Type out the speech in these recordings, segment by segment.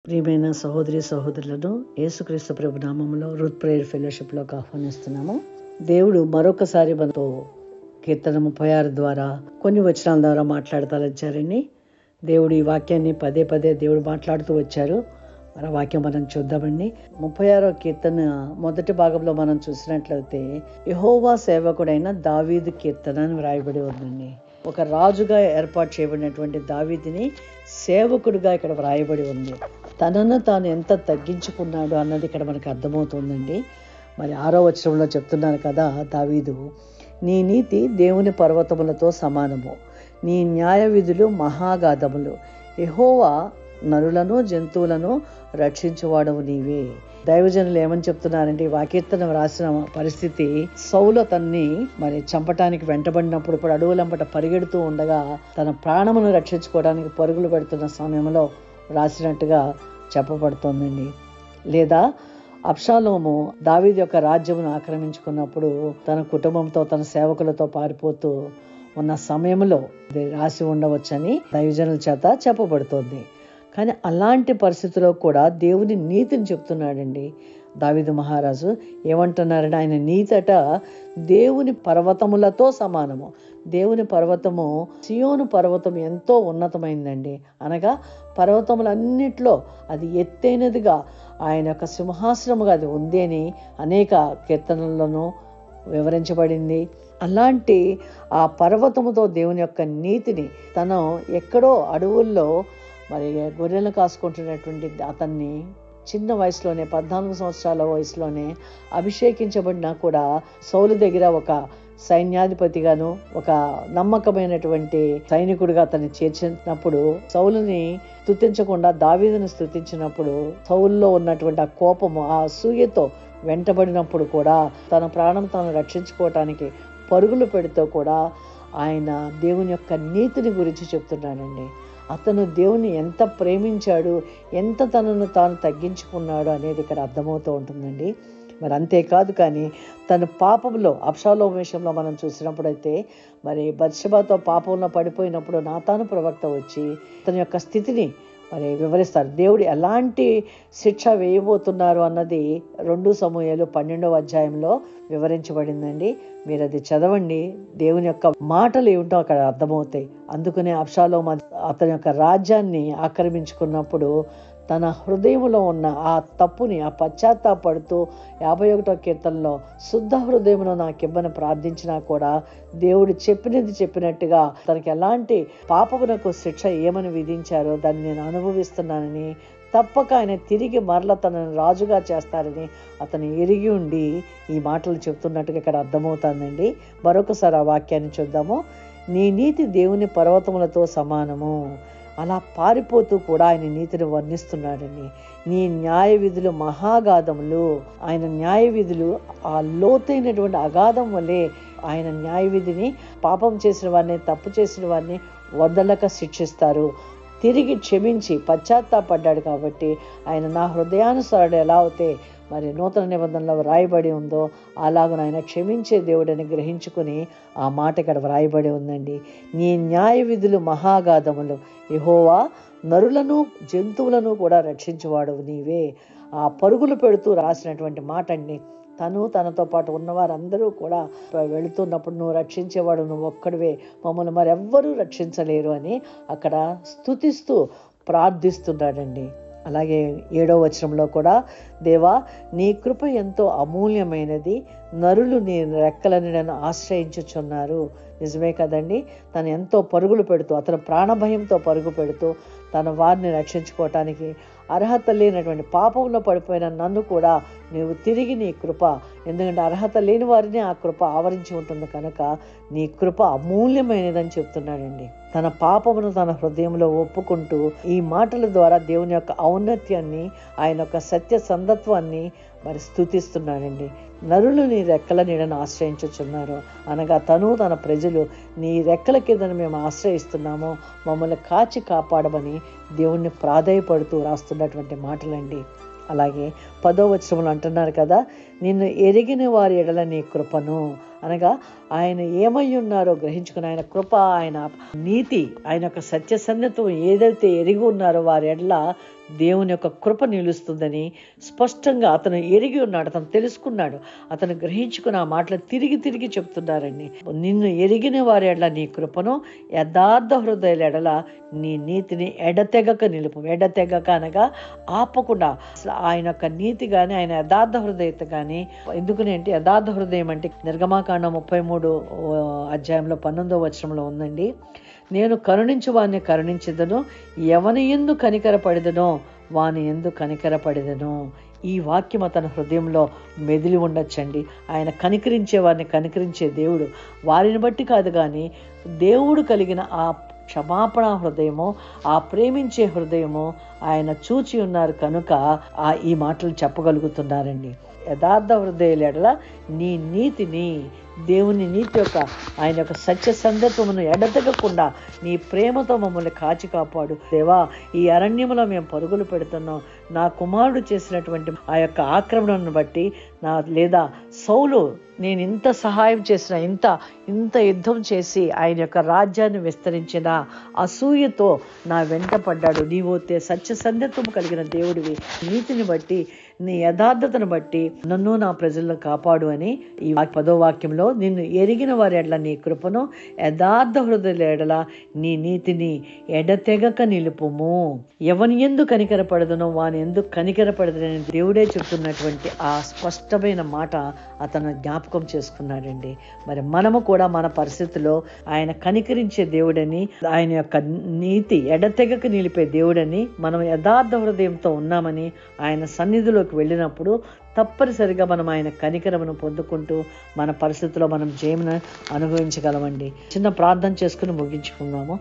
ప్రియమైన సహోదరి సహోదరులను యేసుక్రీస్తు ప్రభు నామములో రూత్ ప్రేయర్ ఫెలోషిప్లోకి ఆహ్వానిస్తున్నాము. దేవుడు మరొకసారి మనతో కీర్తన 36 ద్వారా కొన్ని వచనాల ద్వారా మాట్లాడతారని దేవుడు ఈ వాక్యాన్ని పదే పదే దేవుడు మాట్లాడుతూ వచ్చారు. మన వాక్యం మనం చూద్దామండి. 36వ కీర్తన మొదటి భాగంలో మనం చూసినట్లయితే యెహోవా సేవకుడైన దావీదు కీర్తన అని వ్రాయబడి ఉందండి. ఒక రాజుగా ఏర్పాటు చేయబడినటువంటి దావీదుని సేవకుడిగా ఇక్కడ వ్రాయబడి ఉంది. తనను తాను ఎంత తగ్గించుకున్నాడు అన్నది ఇక్కడ మనకు అర్థమవుతుందండి. మరి 6వ వచనంలో చెప్తున్నారు కదా, దావీదు, నీ నీతి దేవుని పర్వతములతో సమానము, నీ న్యాయ విధులు మహాగాధములు, యెహోవా నరులను జంతువులను రక్షించువాడవు నీవే. దైవజనులు ఏమని చెప్తున్నారంటే, ఈ వాకీర్తన రాసిన పరిస్థితి సౌలు అతన్ని మరి చంపటానికి వెంటబడినప్పుడు ఇప్పుడు అడవులంపట పరిగెడుతూ ఉండగా తన ప్రాణమును రక్షించుకోవడానికి పరుగులు పెడుతున్న సమయంలో రాసినట్టుగా చెప్పబడుతోందండి. లేదా అబ్షాలోము దావీదు యొక్క రాజ్యమును ఆక్రమించుకున్నప్పుడు తన కుటుంబంతో తన సేవకులతో పారిపోతూ ఉన్న సమయంలో రాసి ఉండవచ్చని దైవజనుల చేత చెప్పబడుతోంది. కానీ అలాంటి పరిస్థితిలో కూడా దేవుని నీతిని చెప్తున్నాడండి దావీదు మహారాజు. ఏమంటున్నారంటే, ఆయన నీతట దేవుని పర్వతములతో సమానము. దేవుని పర్వతము సియోను పర్వతం ఎంతో ఉన్నతమైందండి. అనగా పర్వతములన్నిట్లో అది ఎత్తైనదిగా ఆయన యొక్క సింహాసనముగా అది ఉంది అని అనేక కీర్తనల్లోనూ వివరించబడింది. అలాంటి ఆ పర్వతముతో దేవుని యొక్క నీతిని తను ఎక్కడో అడవుల్లో మరి గొర్రెలు కాసుకుంటున్నటువంటి అతన్ని చిన్న వయసులోనే 14 సంవత్సరాల వయసులోనే అభిషేకించబడినా కూడా సౌలు దగ్గర ఒక సైన్యాధిపతిగాను ఒక నమ్మకమైనటువంటి సైనికుడిగా అతన్ని చేర్చినప్పుడు సౌలుని స్తుతించకుండా దావీదుని స్తుతించినప్పుడు సౌలులో ఉన్నటువంటి ఆ కోపము ఆ అసూయతో వెంటబడినప్పుడు కూడా తన ప్రాణం తాను రక్షించుకోవటానికి పరుగులు పెడుతూ కూడా ఆయన దేవుని యొక్క నీతిని గురించి చెప్తున్నాడండి. అతను దేవుని ఎంత ప్రేమించాడు, ఎంత తనను తాను తగ్గించుకున్నాడు అనేది ఇక్కడ అర్థమవుతూ ఉంటుందండి. మరి అంతేకాదు, కానీ తన పాపంలో అబ్షాలోము విషయంలో మనం చూసినప్పుడైతే మరి బత్షెబతో పాపంలో పడిపోయినప్పుడు నాతాను ప్రవక్త వచ్చి తన యొక్క స్థితిని మరి వివరిస్తారు. దేవుడు ఎలాంటి శిక్ష వేయబోతున్నారు అన్నది 2 సమూయేలు 12వ అధ్యాయంలో వివరించబడిందండి. మీరు అది చదవండి. దేవుని యొక్క మాటలు ఏమిటో అక్కడ అర్థమవుతాయి. అందుకనే అబ్షాలోము అతని యొక్క రాజ్యాన్ని ఆక్రమించుకున్నప్పుడు తన హృదయంలో ఉన్న ఆ తప్పుని ఆ పశ్చాత్తాపడుతూ 51వ కీర్తనలో శుద్ధ హృదయంలో నాకివ్వని ప్రార్థించినా కూడా దేవుడు చెప్పినది చెప్పినట్టుగా తనకి ఎలాంటి పాపమునకు శిక్ష ఏమని విధించారో దాన్ని నేను అనుభవిస్తున్నానని తప్పక ఆయన తిరిగి మరల తనను రాజుగా చేస్తారని అతను ఎరిగి ఉండి ఈ మాటలు చెప్తున్నట్టుగా ఇక్కడ అర్థమవుతుందండి. మరొకసారి ఆ వాక్యాన్ని చూద్దాము. నీ నీతి దేవుని పర్వతములతో సమానము. అలా పారిపోతూ కూడా ఆయన నీతిని వర్ణిస్తున్నాడని. నీ న్యాయ విధులు మహాగాధములు. ఆయన న్యాయ విధులు ఆ లోతైనటువంటి అగాధం వల్లే ఆయన న్యాయ విధిని పాపం చేసిన వారిని తప్పు చేసిన వారిని వదలక శిక్షిస్తారు. తిరిగి క్షమించి పశ్చాత్తాపడ్డాడు కాబట్టి ఆయన నా హృదయానుసారుడు ఎలా అయితే మరి నూతన నిబంధనలో వ్రాయబడి ఉందో అలాగను ఆయన క్షమించే దేవుడని గ్రహించుకుని ఆ మాట ఇక్కడ వ్రాయబడి ఉందండి. నీ న్యాయ విధులు మహాగాధములు, యెహోవా నరులను జంతువులను కూడా రక్షించువాడవు నీవే. ఆ పరుగులు పెడుతూ రాసినటువంటి మాట అండి. తనతో పాటు ఉన్నవారందరూ కూడా వెళుతున్నప్పుడు నువ్వు రక్షించేవాడు నువ్వు ఒక్కడివే, మమ్మల్ని మరెవ్వరూ రక్షించలేరు అని అక్కడ స్తుతిస్తూ ప్రార్థిస్తున్నాడండి. అలాగే 7వ వచనంలో కూడా, దేవా నీ కృప ఎంతో అమూల్యమైనది, నరులు నీ రెక్కల నీడను ఆశ్రయించుచున్నారు. నిజమే కదండి. తను ఎంతో పరుగులు పెడుతూ అతను ప్రాణభయంతో పరుగు పెడుతూ తన వారిని రక్షించుకోవటానికి అర్హత లేనటువంటి పాపంలో పడిపోయిన నన్ను కూడా నీవు తిరిగి నీ కృప, ఎందుకంటే అర్హత లేని వారిని ఆ కృప ఆవరించి ఉంటుంది కనుక నీ కృప అమూల్యమైనదని చెప్తున్నాడండి. తన పాపమును తన హృదయంలో ఒప్పుకుంటూ ఈ మాటల ద్వారా దేవుని యొక్క ఔన్నత్యాన్ని ఆయన యొక్క సత్య సందత్వాన్ని మరి స్తుతిస్తున్నాడండి. నరులు నీ రెక్కల నీడను ఆశ్రయించుచున్నారు అనగా తన ప్రజలు నీ రెక్కల కిందను మేము ఆశ్రయిస్తున్నాము, మమ్మల్ని కాచి కాపాడమని దేవుణ్ణి ప్రాధేయపడుతూ రాస్తున్నటువంటి మాటలండి. అలాగే 10వ వచనంలో అంటున్నారు కదా, నిన్ను ఎరిగిన వారి ఎడల నీ కృపను, అనగా ఆయన ఏమై ఉన్నారో గ్రహించుకుని ఆయన కృప, ఆయన నీతి, ఆయన యొక్క సత్యసంధత్వం ఏదైతే ఎరిగి ఉన్నారో వారి ఎడల దేవుని యొక్క కృప నిలుస్తుందని స్పష్టంగా అతను ఎరిగి ఉన్నాడు, అతను తెలుసుకున్నాడు, అతను గ్రహించుకుని ఆ మాటలు తిరిగి తిరిగి చెప్తున్నారండి. నిన్ను ఎరిగిన వారి ఎడల నీ కృపను, యథార్థ హృదయాల ఎడల నీ నీతిని ఎడతెగక నిలుపు. ఎడతెగక అనగా ఆపకుండా. అసలు ఆయన యొక్క నీతి కానీ, ఆయన యథార్థ హృదయత కానీ, ఎందుకనంటే యథార్థ హృదయం అంటే నిర్గమాకాండం 33 అధ్యాయంలో 19వ వచనంలో ఉందండి. నేను కరుణించు వారిని కరుణించదను, ఎవని యందు కనికరపడదనో వాని యందు కనికరపడదను. ఈ వాక్యం అతని హృదయంలో మెదిలి ఉండొచ్చండి. ఆయన కనికరించే వారిని కనికరించే దేవుడు. వారిని బట్టి కాదు కానీ దేవుడు కలిగిన ఆ క్షమాపణ హృదయము, ఆ ప్రేమించే హృదయము ఆయన చూచి ఉన్నారు కనుక ఈ మాటలు చెప్పగలుగుతున్నారండి. యథార్థ హృదయాల ఎడల నీ నీతిని, దేవుని నీతి యొక్క, ఆయన యొక్క సత్య సందర్భమును ఎడతెగకుండా నీ ప్రేమతో మమ్మల్ని కాచి కాపాడు దేవా. ఈ అరణ్యంలో మేము పరుగులు పెడుతున్నాం. నా కుమారుడు చేసినటువంటి ఆ యొక్క ఆక్రమణను బట్టి లేదా సౌలు నేను ఇంత సహాయం చేసిన, ఇంత యుద్ధం చేసి ఆయన యొక్క రాజ్యాన్ని విస్తరించిన అసూయతో నా వెంట పడ్డాడు. నీవు సత్య సందర్భం కలిగిన దేవుడివి, నీతిని బట్టి నీ యథార్థతను బట్టి నన్ను నా ప్రజలను కాపాడు అని ఈ 10వ వాక్యంలో, నిన్ను ఎరిగిన వారి ఎడల నీ కృపను, యథార్థ హృదయాల ఎడల నీ నీతిని ఎడతెగక నిలుపుము. ఎవని యందు కనికరపడదనో వాని యందు కనికరపడదని దేవుడే చెప్తున్నటువంటి ఆ స్పష్టమైన మాట అతను జ్ఞాపకం చేసుకున్నాడండి. మరి మనము కూడా మన పరిస్థితుల్లో ఆయన కనికరించే దేవుడని, ఆయన యొక్క నీతి ఎడతెగక నిలిపే దేవుడని, మనం యథార్థ హృదయంతో ఉన్నామని ఆయన సన్నిధిలోకి వెళ్ళినప్పుడు తప్పనిసరిగా మనం ఆయన కనికరమును పొందుకుంటూ మన పరిస్థితుల్లో మనం జయమును అనుభవించగలమండి. చిన్న ప్రార్థన చేసుకుని ముగించుకుందాము.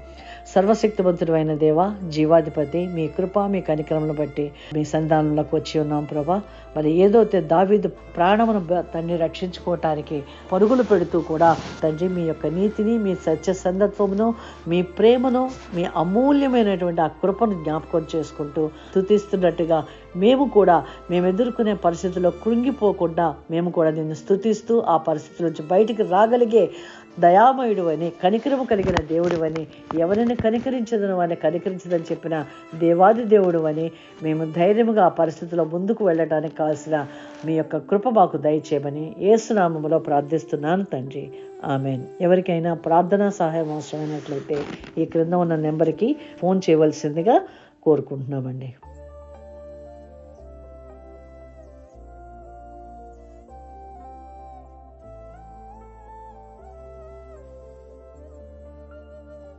సర్వశక్తివంతుడు అయిన దేవా, జీవాధిపతి, మీ కృప, మీ కనికరమును బట్టి మీ సంధానంలోకి వచ్చి ఉన్నాం ప్రభా. మరి ఏదైతే దావీదు ప్రాణమును తండ్రి రక్షించుకోవటానికి పరుగులు పెడుతూ కూడా తండ్రి మీ యొక్క నీతిని, మీ సత్య సందర్భమును, మీ ప్రేమను, మీ అమూల్యమైనటువంటి ఆ కృపను జ్ఞాపకం చేసుకుంటూ స్తుతిస్తున్నట్టుగా మేము ఎదుర్కొనే పరిస్థితుల్లో కృంగిపోకుండా మేము కూడా నిన్ను స్తుతిస్తూ ఆ పరిస్థితుల నుంచి బయటికి రాగలిగే దయామయుడు అని, కనికరము కలిగిన దేవుడు అని, ఎవరిని కనికరించదను అని కనికరించదని చెప్పిన దేవాది దేవుడు అని మేము ధైర్యముగా ఆ పరిస్థితుల్లో ముందుకు వెళ్ళడానికి కావాల్సిన మీ యొక్క కృప మాకు దయచేయమని యేసు నామములో ప్రార్థిస్తున్నాను తండ్రి. ఆమెన్. ఎవరికైనా ప్రార్థనా సహాయం అవసరమైనట్లయితే ఈ క్రింద ఉన్న నెంబర్కి ఫోన్ చేయవలసిందిగా కోరుకుంటున్నామండి.